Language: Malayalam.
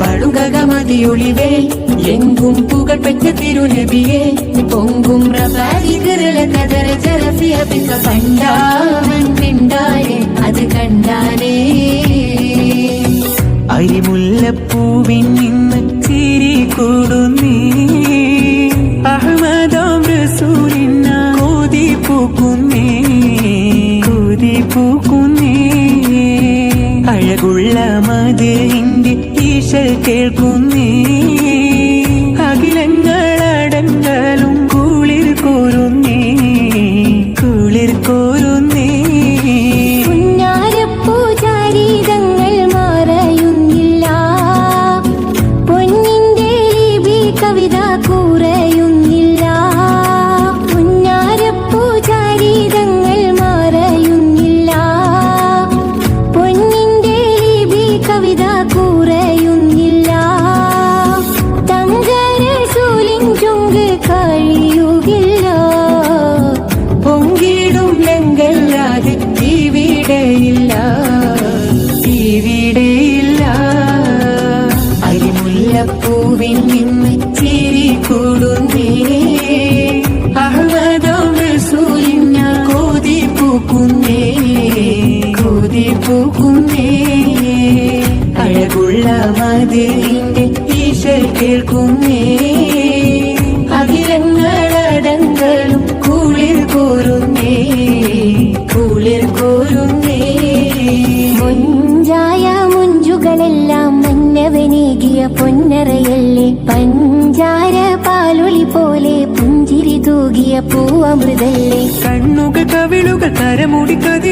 പടുകമതിയൊളിവേ എങ്കും പുകൾ പെറ്റ തിരുനബിയെ പൊങ്കും റബാദികരല കദര ജറഫിയ പിക്ക പണ്ടാവൻ പിണ്ടാരെ അത് കണ്ടാനേ അരിമുല്ലപ്പൂവിൻ നിന്ന് ചിരി കൂടുന്നേ അഹ്മദാം റസൂലിന കോതി പൂക്കുന്നേ കോതി പൂക്കുന്നേ അഴകുള്ള മദീന്റെ ഈശൽ കേൾക്കുന്നേ അഖിലങ്ങളടങ്കലും കുളിർ കോരുന്നേ കുളിർ കോരുന്നേ പുന്നാരപ്പൂജാരീതങ്ങൾ മറയുന്നില്ല പൊന്നിന്റെ ലിപി കവിത കുറയുന്നില്ല പുന്നാരപ്പൂജാരീതങ്ങൾ മറയുന്നില്ല പൊന്നിന്റെ ലിപി കവിത കുറയുന്നില്ല തങ്കരസൂലിൻ ചുങ്ക് കഴിയുകില്ല പൊങ്കിടും ലങ്കല്ലാതെ ഇവിടെയില്ല ഇവിടെയില്ല അരിമുല്ലപ്പൂവിൽ നിന്ന് ചിരി കൂടുന്നേ അഹ്മദാം റസൂലിന കോതി പൂക്കുന്നേ കോതി പൂക്കുന്നേ അഴകുള്ള മദീന്റെ ഈശൽ കേൾക്കുന്നേ അഖിലങ്ങളടങ്കലും കുളിർ കോരുന്നേ കുളിർ കോരുന്നേ മുഞ്ചായ മുഞ്ചുകളെല്ലാം മന്നവനേകിയ പൊന്നറയല്ലേ പഞ്ചാര പാലൊളി പോലെ പുഞ്ചിരി തൂകിയ പൂവമൃതല്ലേ കണ്ണുകൾ കവിളുകൾ കരമുടി കതി